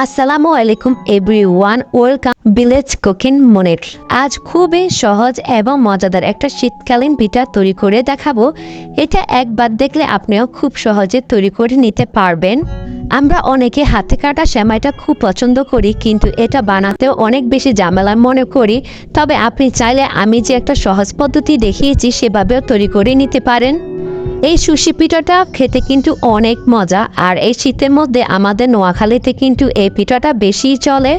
আসসালামু আলাইকুম everyone, welcome village cooking মনির। আজ খুবই সহজ এবং মজাদার একটা শীতকালীন পিঠা তৈরি করে দেখাবো। এটা একবার দেখলে আপনিও খুব সহজে তৈরি করে নিতে পারবেন। আমরা অনেকে হাতে কাটা সেমাইটা খুব পছন্দ করি, কিন্তু এটা বানাতেও অনেক বেশি ঝামেলা মনে করি। তবে আপনি চাইলে আমি যে একটা সহজ পদ্ধতি দেখিয়েছি সেভাবেও তৈরি করে নিতে পারেন। এই সুশি পিঠাটা খেতে কিন্তু অনেক মজা, আর এই শীতের মধ্যে আমাদের নোয়াখালীতে কিন্তু এই পিঠাটা বেশি চলে।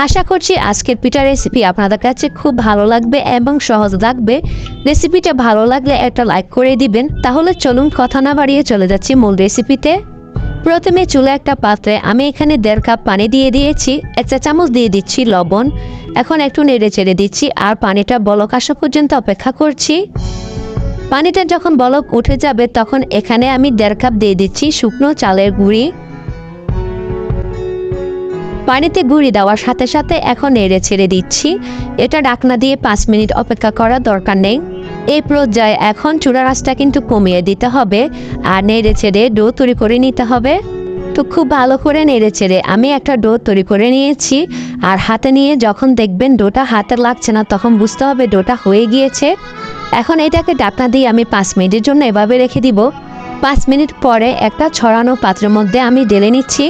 আশা করছি আজকের পিঠার রেসিপি আপনাদের কাছে খুব ভালো লাগবে এবং সহজ লাগবে। রেসিপিটা ভালো লাগলে একটা লাইক করে দিবেন। তাহলে চলুন কথা না বাড়িয়ে চলে যাচ্ছি মূল রেসিপিতে। প্রথমে চুলে একটা পাত্রে আমি এখানে 1.5 কাপ পানি দিয়ে দিয়েছি, 1 চা চামচ দিয়ে দিচ্ছি লবণ। এখন একটু নেড়ে চেড়ে দিচ্ছি আর পানিটা বলক আসা পর্যন্ত অপেক্ষা করছি। পানিটা যখন বলক উঠে যাবে তখন এখানে আমি 1.5 কাপ দিয়ে দিচ্ছি শুকনো চালের গুঁড়ি। পানিতে গুঁড়ি দেওয়ার সাথে সাথে এখন নেড়ে ছেড়ে দিচ্ছি। এটা ঢাকনা দিয়ে 5 মিনিট অপেক্ষা করার দরকার নেই। এই পর্যায়ে এখন চুলার আঁচটা কিন্তু কমিয়ে দিতে হবে আর নেড়ে ছেড়ে ডো তৈরি করে নিতে হবে। তো খুব ভালো করে নেড়ে ছেড়ে আমি একটা ডো তৈরি করে নিয়েছি। আর হাতে নিয়ে যখন দেখবেন ডোটা হাতে লাগছে না, তখন বুঝতে হবে ডোটা হয়ে গিয়েছে। এখন এটাকে ঢাকনা দিয়ে আমি 5 মিনিটের জন্য এভাবে রেখে দিব। 5 মিনিট পরে একটা ছড়ানো পাত্রের মধ্যে আমি ঢেলে নিচ্ছি।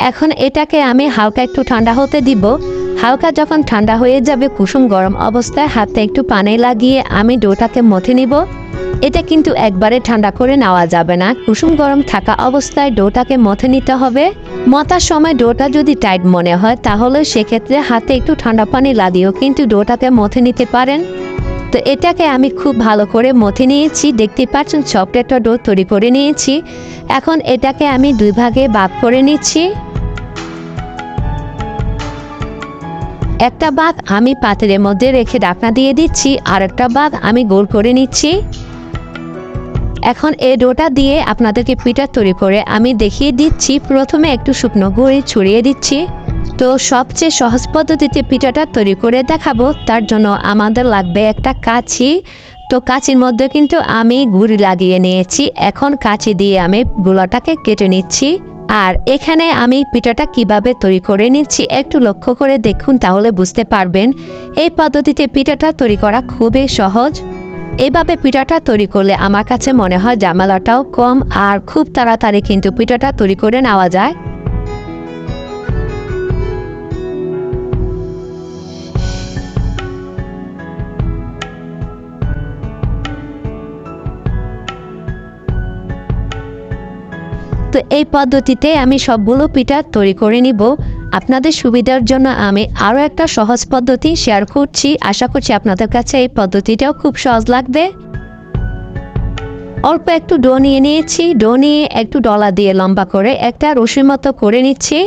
এখন এটাকে আমি হালকা একটু ঠান্ডা হতে দিব। হালকা যখন ঠান্ডা হয়ে যাবে, কুসুম গরম অবস্থায় হাতে একটু পানি লাগিয়ে আমি ডোটাকে মথে নিব। এটা কিন্তু একবারে ঠান্ডা করে নেওয়া যাবে না, কুসুম গরম থাকা অবস্থায় ডোটাকে মথে নিতে হবে। মথার সময় ডোটা যদি টাইট মনে হয় তাহলে সেক্ষেত্রে হাতে একটু ঠান্ডা পানি লাগিয়েও কিন্তু ডোটাকে মথে নিতে পারেন। তো এটাকে আমি খুব ভালো করে মথে নিয়েছি। দেখতে পাচ্ছেন সফট একটা ডো তৈরি করে নিয়েছি। এখন এটাকে আমি 2 ভাগে ভাগ করে নিচ্ছি। একটা ভাগ আমি পাত্রের মধ্যে রেখে ঢাকনা দিয়ে দিচ্ছি, আর একটা ভাগ আমি গোল করে নিচ্ছি। এখন এই ডোটা দিয়ে আপনাদেরকে পিঠা তৈরি করে আমি দেখিয়ে দিচ্ছি। প্রথমে একটু শুকনো গুঁড়ি ছড়িয়ে দিচ্ছি। তো সবচেয়ে সহজ পদ্ধতিতে পিঠাটা তৈরি করে দেখাবো, তার জন্য আমাদের লাগবে একটা কাঁচি। তো কাঁচির মধ্যে কিন্তু আমি গুঁড়ি লাগিয়ে নিয়েছি। এখন কাঁচি দিয়ে আমি গুঁড়াটাকে কেটে নিচ্ছি। আর এখানে আমি পিঠাটা কিভাবে তৈরি করে নিচ্ছি একটু লক্ষ্য করে দেখুন, তাহলে বুঝতে পারবেন। এই পদ্ধতিতে পিঠাটা তৈরি করা খুবই সহজ। এভাবে পিঠাটা তৈরি করলে আমার কাছে মনে হয় ঝামেলাটাও কম, আর খুব তাড়াতাড়ি কিন্তু পিঠাটা তৈরি করে নেওয়া যায়। তো এই পদ্ধতিতে আমি সবগুলো পিঠা তৈরি করে নিব। আপনাদের সুবিধার জন্য আমি আরও একটা সহজ পদ্ধতি শেয়ার করছি। আশা করছি আপনাদের কাছে এই পদ্ধতিটাও খুব সহজ লাগবে। অল্প একটু ডো নিয়ে নিয়েছি। ডো নিয়ে একটু ডলা দিয়ে লম্বা করে একটা রশির মতো করে নিচ্ছি।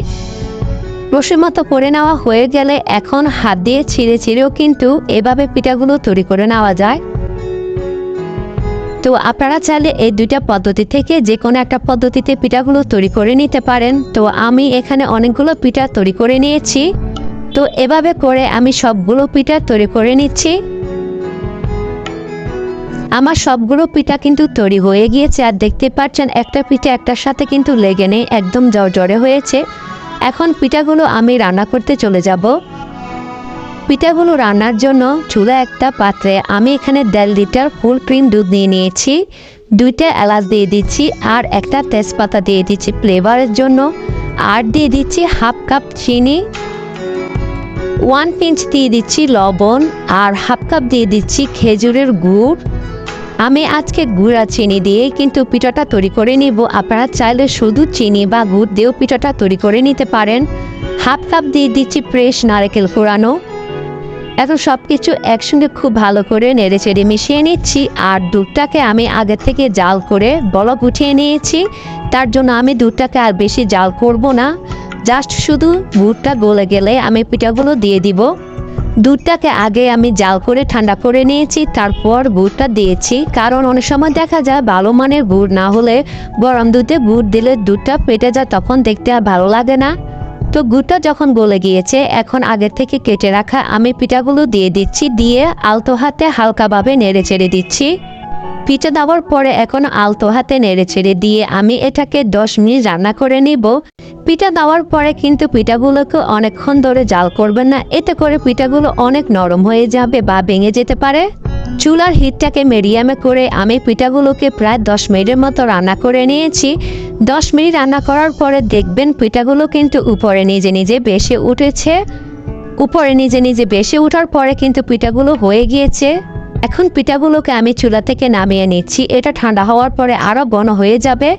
রশির মতো করে নেওয়া হয়ে গেলে এখন হাত দিয়ে ছিঁড়ে ছিঁড়েও কিন্তু এভাবে পিঠাগুলো তৈরি করে নেওয়া যায়। তো আপনারা চাইলে এই 2টা পদ্ধতি থেকে যে কোনো একটা পদ্ধতিতে পিঠাগুলো তৈরি করে নিতে পারেন। তো আমি এখানে অনেকগুলো পিঠা তৈরি করে নিয়েছি। তো এভাবে করে আমি সবগুলো পিঠা তৈরি করে নিচ্ছি। আমার সবগুলো পিঠা কিন্তু তৈরি হয়ে গিয়েছে, আর দেখতে পাচ্ছেন একটা পিঠা একটার সাথে কিন্তু লেগে নেই, একদম জড়জড়ে হয়েছে। এখন পিঠাগুলো আমি রান্না করতে চলে যাব। পিঠাগুলো রান্নার জন্য চুলা একটা পাত্রে আমি এখানে 1.5 লিটার ফুল ক্রিম দুধ নিয়ে নিয়েছি। 2টা এলাচ দিয়ে দিচ্ছি, আর একটা তেজপাতা দিয়ে দিচ্ছি ফ্লেভারের জন্য। আর দিয়ে দিচ্ছি 1/2 কাপ চিনি, 1 পিঞ্চ দিয়ে দিচ্ছি লবণ, আর 1/2 কাপ দিয়ে দিচ্ছি খেজুরের গুড়। আমি আজকে গুড় আর চিনি দিয়ে কিন্তু পিঠাটা তৈরি করে নিব। আপনারা চাইলে শুধু চিনি বা গুড় দিয়েও পিঠাটা তৈরি করে নিতে পারেন। 1/2 কাপ দিয়ে দিচ্ছি ফ্রেশ নারকেল কোরানো। এখন সব কিছু একসঙ্গে খুব ভালো করে নেড়ে চেড়ে মিশিয়ে নিচ্ছি। আর দুধটাকে আমি আগে থেকে জাল করে বলক উঠিয়ে নিয়েছি। তার জন্য আমি দুধটাকে আর বেশি জাল করব না, জাস্ট শুধু গুড়টা গলে গেলে আমি পিঠাগুলো দিয়ে দিব। দুধটাকে আগে আমি জাল করে ঠান্ডা করে নিয়েছি, তারপর গুড়টা দিয়েছি। কারণ অনেক সময় দেখা যায় ভালো মানের গুড় না হলে গরম দুধে গুড় দিলে দুধটা ফেটে যায়, তখন দেখতে আর ভালো লাগে না। তো গুড়টা যখন গলে গিয়েছে, এখন আগে থেকে কেটে রাখা আমি পিঠাগুলো দিয়ে দিচ্ছি। দিয়ে আলতো হাতে হালকাভাবে নেড়ে চেড়ে দিচ্ছি। পিঠা দেওয়ার পরে এখন আলতো হাতে নেড়ে ছেড়ে দিয়ে আমি এটাকে 10 মিনিট রান্না করে নিব। পিঠা দেওয়ার পরে কিন্তু পিঠাগুলোকে অনেকক্ষণ ধরে জাল করবেন না, এতে করে পিঠাগুলো অনেক নরম হয়ে যাবে বা ভেঙে যেতে পারে। চুলার হিটটাকে মিডিয়ামে করে আমি পিঠাগুলোকে প্রায় 10 মিনিটের মতো রান্না করে নিয়েছি। 10 মিনিট রান্না করার পরে দেখবেন পিঠাগুলো কিন্তু উপরে নিজে নিজে ভেসে উঠেছে। উপরে নিজে নিজে ভেসে ওঠার পরে কিন্তু পিঠাগুলো হয়ে গিয়েছে। এখন পিঠাগুলোকে আমি চুলা থেকে নামিয়ে নিচ্ছি, এটা ঠান্ডা হওয়ার পরে আরও ঘন হয়ে যাবে।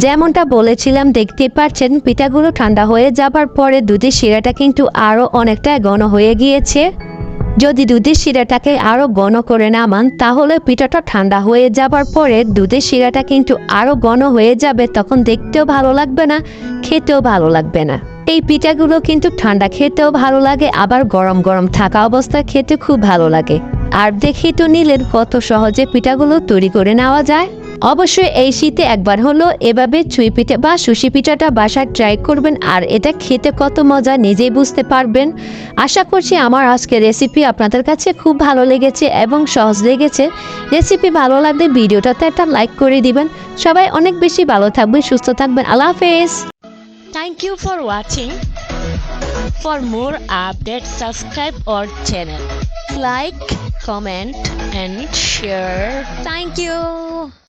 যেমনটা বলেছিলাম, দেখতে পাচ্ছেন পিঠাগুলো ঠান্ডা হয়ে যাবার পরে দুধের শিরাটা কিন্তু আরও অনেকটা ঘন হয়ে গিয়েছে। যদি দুধের শিরাটাকে আরও ঘন করে নামান তাহলে পিঠাটা ঠান্ডা হয়ে যাবার পরে দুধের শিরাটা কিন্তু আরও ঘন হয়ে যাবে, তখন দেখতেও ভালো লাগবে না, খেতেও ভালো লাগবে না। এই পিঠাগুলো কিন্তু ঠান্ডা খেতেও ভালো লাগে, আবার গরম গরম থাকা অবস্থায় খেতে খুব ভালো লাগে। আর দেখি তো নিলেন কত সহজে পিঠাগুলো তৈরি করে নেওয়া যায়। অবশ্যই এই শীতে একবার হলো এভাবে চুই পিঠা বা সুশি পিঠাটা বাসায় ট্রাই করবেন, আর এটা খেতে কত মজা নিজেই বুঝতে পারবেন। আশা করছি আমার আজকের রেসিপি আপনাদের কাছে খুব ভালো লেগেছে এবং সহজ লেগেছে। রেসিপি ভালো লাগলে ভিডিওটাতে একটা লাইক করে দিবেন। সবাই অনেক বেশি ভালো থাকবেন, সুস্থ থাকবেন। আল্লাহ হাফেজ। Thank you for watching. For more updates, subscribe our channel. Like, comment and share. Thank you.